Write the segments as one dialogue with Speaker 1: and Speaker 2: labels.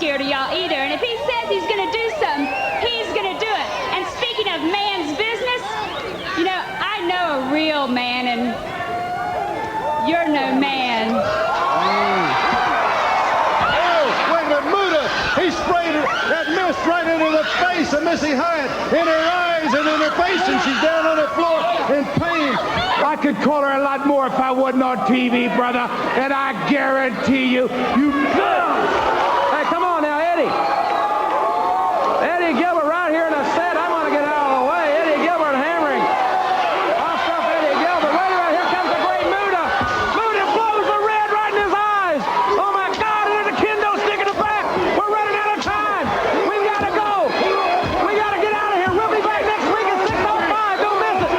Speaker 1: scared of y'all either. And if he says he's going to do something, he's going to do it. And speaking of man's business, you know, I know a real man, and you're no man.
Speaker 2: He sprayed that mist right into the face of Missy Hyatt, in her eyes and in her face, and she's down on the floor in pain.
Speaker 3: I could call her a lot more if I wasn't on TV, brother, and I guarantee you, Hey, come on now, Eddie. Eddie Gilbert right here in the set. I'm going to get out of the way. Eddie Gilbert hammering. I'll stop Eddie Gilbert. Wait a minute, here comes the great Muta. Muta blows the red right in his eyes. Oh, my God, and there's a kendo stick in the back. We're running out of time. We've got to go. We got to get out of here. We'll be back next week at 6:05. Don't miss it.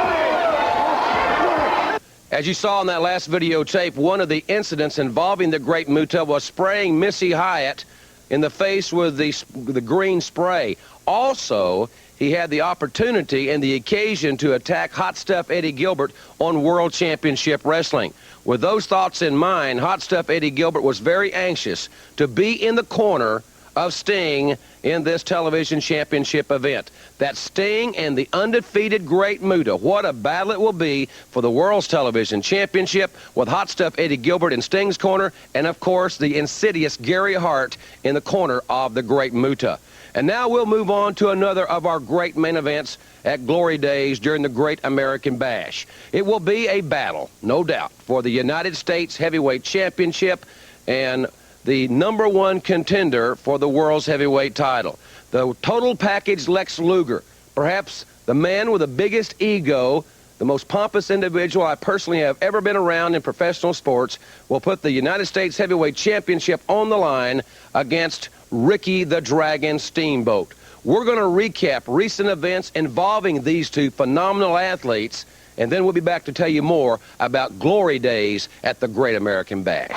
Speaker 4: As you saw in that last videotape, one of the incidents involving the great Muta was spraying Missy Hyatt in the face with the green spray. Also, he had the opportunity and the occasion to attack Hot Stuff Eddie Gilbert on World Championship Wrestling. With those thoughts in mind, Hot Stuff Eddie Gilbert was very anxious to be in the corner of Sting in this television championship event. That's Sting and the undefeated great Muta. What a battle it will be for the World's Television Championship, with Hot Stuff Eddie Gilbert in Sting's corner, and of course the insidious Gary Hart in the corner of the great Muta. And now we'll move on to another of our great main events at Glory Days during the Great American Bash. It will be a battle, no doubt, for the United States Heavyweight Championship and the #1 contender for the world's heavyweight title. The total package Lex Luger, perhaps the man with the biggest ego, the most pompous individual I personally have ever been around in professional sports, will put the United States Heavyweight Championship on the line against Ricky the Dragon Steamboat. We're going to recap recent events involving these two phenomenal athletes, and then we'll be back to tell you more about Glory Days at the Great American Bash.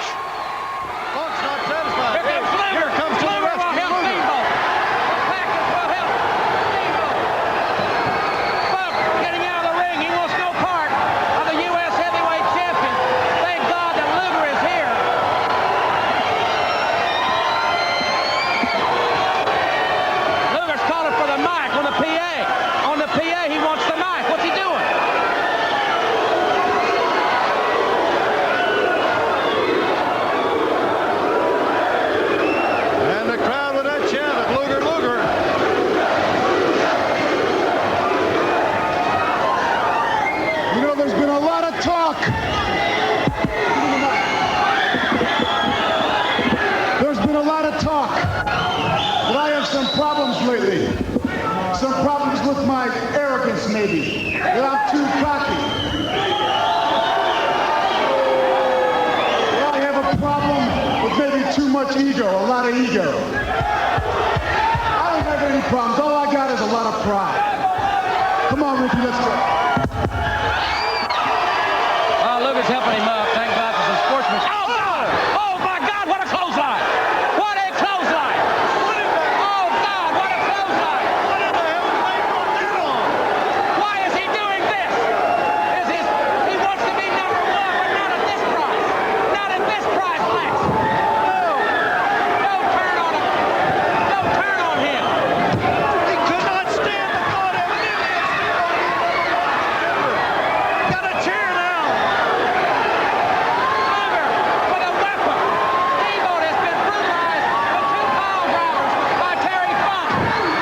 Speaker 2: Some problems with my arrogance, maybe, that I'm too cocky. That I have a problem with maybe too much ego, a lot of ego. I don't have any problems. All I got is a lot of pride. Come on, Ricky, let's go.
Speaker 3: Luger's helping him up. Thank God for some sportsmanship. Oh, my God, what a clothesline! What a clothesline! Oh, God, what a clothesline! Why is he doing this? He wants to be #1, but not at this price. Not at this price, Lex. Don't turn on him. Don't turn on him.
Speaker 2: He could not stand the thought of an idiot. Got a chair now.
Speaker 3: Luger with a weapon. Steamboat has been brutalized with 2 pile drivers by Terry Funk.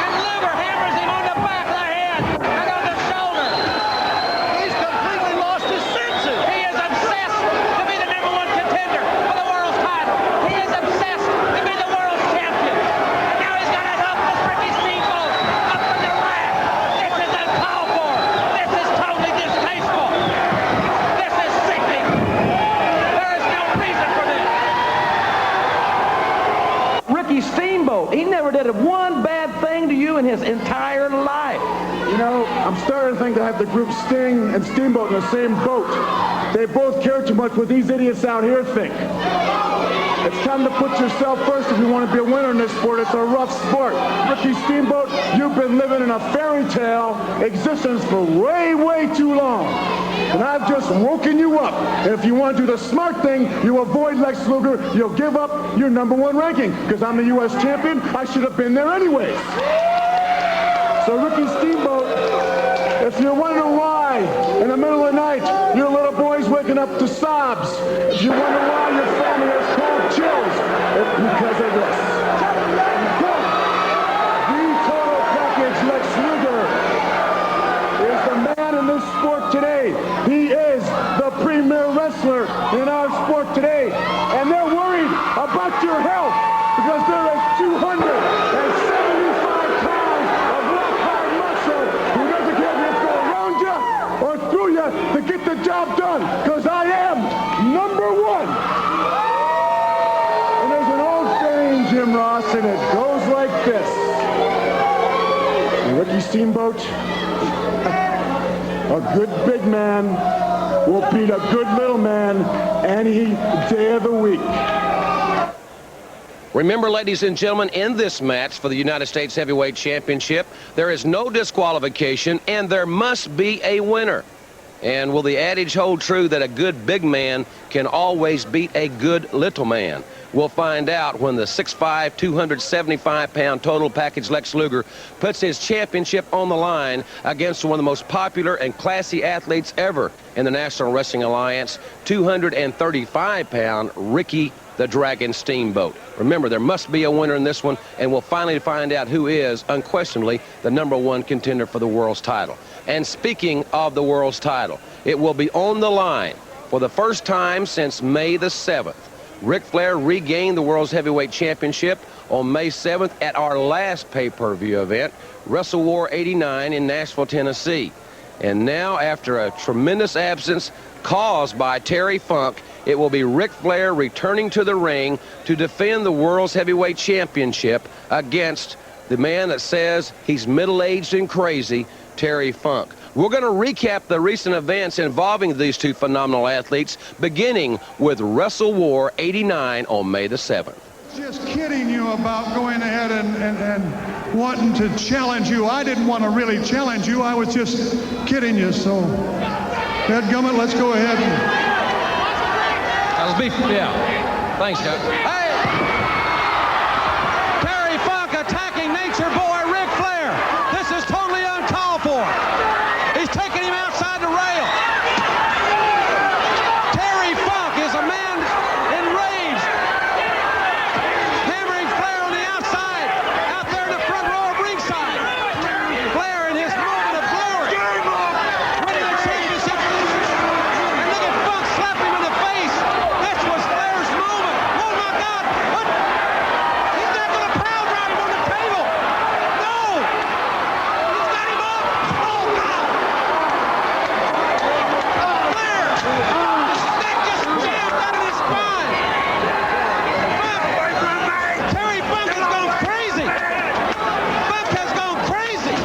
Speaker 3: And Luger hammers him on the back of the head and on the shoulder.
Speaker 2: He's completely lost his senses.
Speaker 3: He is obsessed to be the #1 contender for the world's title. He is obsessed to be the world's champion. And now he's got to help this Ricky Steamboat up from the rack. This is uncalled for. This is totally distasteful. This is sickening. There is no reason for this. Ricky Steamboat, he never did one bad thing to you in his entire life.
Speaker 2: You know, I'm starting to think I have the group Sting and Steamboat in the same boat. They both care too much what these idiots out here think. It's time to put yourself first if you want to be a winner in this sport. It's a rough sport. Ricky Steamboat, you've been living in a fairy tale existence for way, way too long. And I've just woken you up. And if you want to do the smart thing, you avoid Lex Luger, you'll give up your #1 ranking. Because I'm the U.S. champion, I should have been there anyways. So Ricky Steamboat, if you're wondering why in the middle of the night your little boy's waking up to sobs, if you wonder why your family has cold chills, it's because of this. The total package Lex Luger is the man in this sport today. He is the premier wrestler in our sport today. And they're worried about your health because there is 275 pounds of rock-hard muscle who doesn't care if it's go around you or through you to get the job done, because I am #1. And there's an old saying, Jim Ross, and it goes like this. Ricky Steamboat, a good big man will beat a good little man any day of the week.
Speaker 4: Remember, ladies and gentlemen, in this match for the United States Heavyweight Championship, there is no disqualification, and there must be a winner. And will the adage hold true that a good big man can always beat a good little man? We'll find out when the 6'5", 275-pound total package Lex Luger puts his championship on the line against one of the most popular and classy athletes ever in the National Wrestling Alliance, 235-pound Ricky the Dragon Steamboat. Remember, there must be a winner in this one, and we'll finally find out who is unquestionably the #1 contender for the world's title. And speaking of the world's title, it will be on the line for the first time since May the 7th. Ric Flair regained the World's Heavyweight Championship on May 7th at our last pay-per-view event, WrestleWar 89 in Nashville, Tennessee. And now, after a tremendous absence caused by Terry Funk, it will be Ric Flair returning to the ring to defend the World's Heavyweight Championship against the man that says he's middle-aged and crazy, Terry Funk. We're going to recap the recent events involving these two phenomenal athletes, beginning with WrestleWar 89 on May the 7th.
Speaker 5: Just kidding you about going ahead and wanting to challenge you. I didn't want to really challenge you. I was just kidding you. So, Dadgummit, let's go ahead.
Speaker 3: That was beef. Yeah. Thanks, guys. Hey! Terry Funk attacking Nature Boy Ric Flair. This is totally uncalled for. He's taking him outside the rail. Terry Funk is a man enraged, hammering Flair on the outside, out there in the front row of ringside. Flair in his moment of glory, winning the championship. And look at Funk slap him in the face. This was Flair's moment. Oh my God! What? He's not going to pound drive him on the table. No! He's got him up. Oh God! Flair! His neck just jammed out of his spine. Terry Funk has gone crazy. Funk has gone crazy.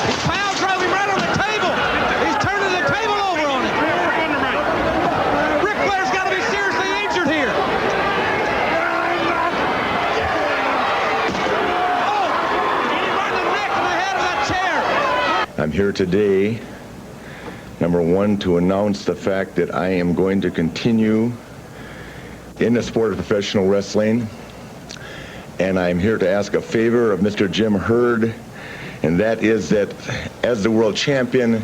Speaker 3: He pound drove him right on the table. He's turning the table over on him. Ric Flair's got to be seriously injured here. Oh! He right in the neck and the head of that chair.
Speaker 6: I'm here today, #1, to announce the fact that I am going to continue in the sport of professional wrestling, and I'm here to ask a favor of Mr. Jim Herd, and that is that as the world champion,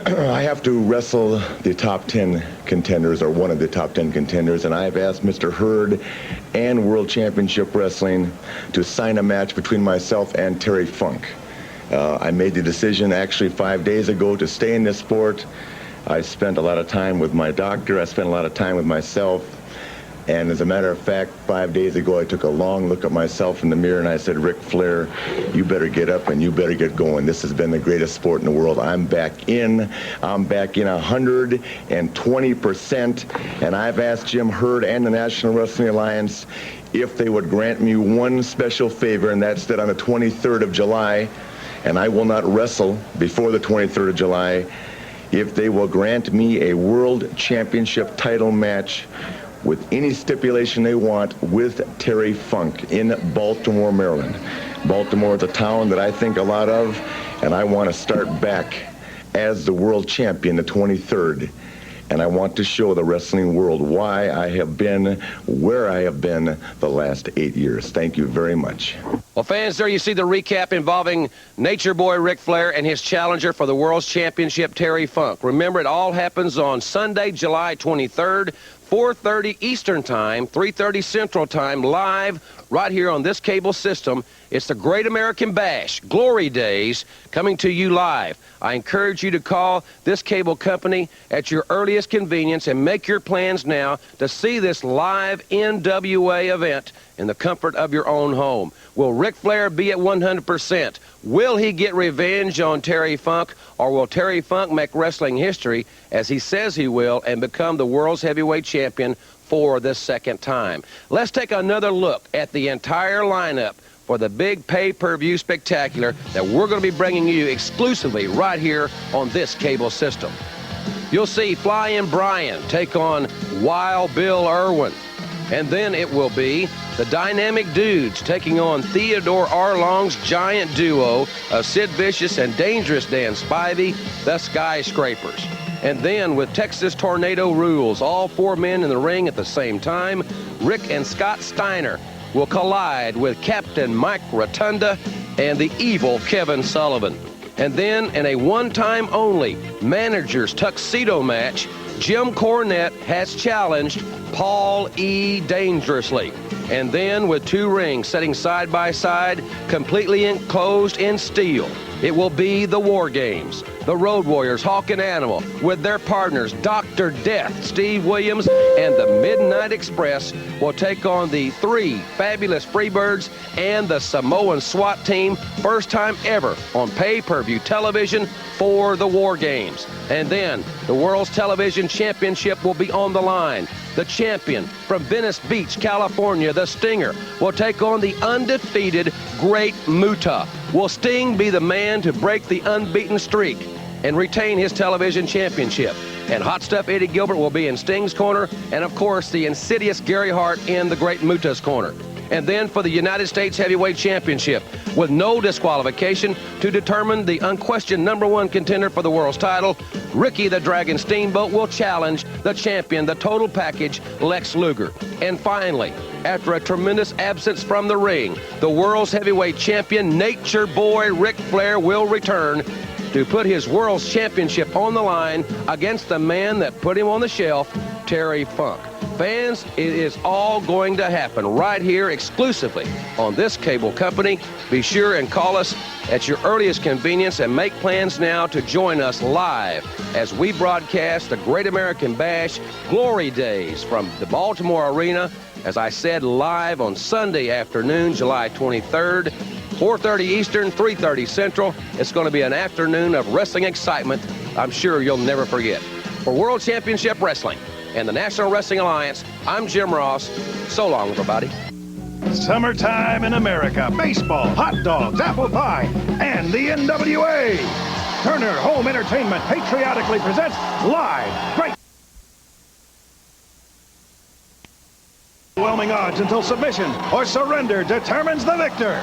Speaker 6: I have to wrestle the top 10 contenders, or one of the top 10 contenders, and I've asked Mr. Herd and World Championship Wrestling to sign a match between myself and Terry Funk. I made the decision actually 5 days ago to stay in this sport. I spent a lot of time with my doctor. I spent a lot of time with myself. And as a matter of fact, 5 days ago, I took a long look at myself in the mirror and I said, Ric Flair, you better get up and you better get going. This has been the greatest sport in the world. I'm back in 120%. And I've asked Jim Herd and the National Wrestling Alliance if they would grant me one special favor, and that's that on the 23rd of July, and I will not wrestle before the 23rd of July, if they will grant me a world championship title match with any stipulation they want with Terry Funk in Baltimore, Maryland. Baltimore is a town that I think a lot of, And I want to start back as the world champion the 23rd. And I want to show the wrestling world why I have been where I have been the last 8 years. Thank you very much.
Speaker 4: Well, fans, there you see the recap involving Nature Boy Ric Flair and his challenger for the World's Championship, Terry Funk. Remember, it all happens on Sunday, July 23rd, 4:30 Eastern Time, 3:30 Central Time, live right here on this cable system. It's the Great American Bash, Glory Days, coming to you live. I encourage you to call this cable company at your earliest convenience and make your plans now to see this live NWA event in the comfort of your own home. Will Ric Flair be at 100%? Will he get revenge on Terry Funk, or will Terry Funk make wrestling history, as he says he will, and become the world's heavyweight champion for the second time? Let's take another look at the entire lineup for the big pay-per-view spectacular that we're going to be bringing you exclusively right here on this cable system. You'll see Fly-In Brian take on Wild Bill Irwin. And then it will be the Dynamic Dudes taking on Theodore Arlong's giant duo of Sid Vicious and Dangerous Dan Spivey, the Skyscrapers. And then with Texas Tornado Rules, all four men in the ring at the same time, Rick and Scott Steiner will collide with Captain Mike Rotunda and the evil Kevin Sullivan. And then in a one-time only manager's tuxedo match, Jim Cornette has challenged Paul E. Dangerously. And then with two rings sitting side by side, completely enclosed in steel, it will be the War Games. The Road Warriors, Hawk and Animal, with their partners, Dr. Death, Steve Williams, and the Midnight Express, will take on the three fabulous Freebirds and the Samoan SWAT team, first time ever on pay-per-view television for the War Games. And then the World's Television Championship will be on the line. The champion from Venice Beach, California, the Stinger, will take on the undefeated Great Muta. Will Sting be the man to break the unbeaten streak and retain his television championship? And Hot Stuff Eddie Gilbert will be in Sting's corner, and of course the insidious Gary Hart in the Great Muta's corner. And then for the United States Heavyweight Championship, with no disqualification, to determine the unquestioned #1 contender for the world's title, Ricky the Dragon Steamboat will challenge the champion, the total package, Lex Luger. And finally, after a tremendous absence from the ring, the world's heavyweight champion, Nature Boy Ric Flair, will return to put his world's championship on the line against the man that put him on the shelf, Terry Funk. Fans, it is all going to happen right here exclusively on this cable company. Be sure and call us at your earliest convenience and make plans now to join us live as we broadcast the Great American Bash Glory Days from the Baltimore Arena, as I said, live on Sunday afternoon, July 23rd, 4:30 Eastern, 3:30 Central. It's going to be an afternoon of wrestling excitement I'm sure you'll never forget. For World Championship Wrestling and the National Wrestling Alliance, I'm Jim Ross. So long, everybody.
Speaker 7: Summertime in America, baseball, hot dogs, apple pie, and the NWA. Turner Home Entertainment patriotically presents live great overwhelming odds until submission or surrender determines the victor.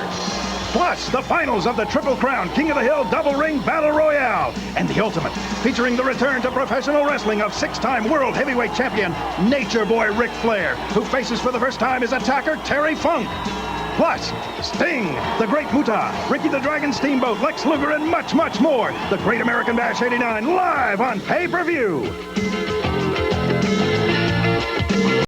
Speaker 7: Plus, the finals of the Triple Crown King of the Hill Double Ring Battle Royale. And the ultimate, featuring the return to professional wrestling of six-time World Heavyweight Champion Nature Boy Ric Flair, who faces for the first time his attacker Terry Funk. Plus, Sting, the Great Muta, Ricky the Dragon Steamboat, Lex Luger, and much, much more. The Great American Bash '89 live on pay-per-view.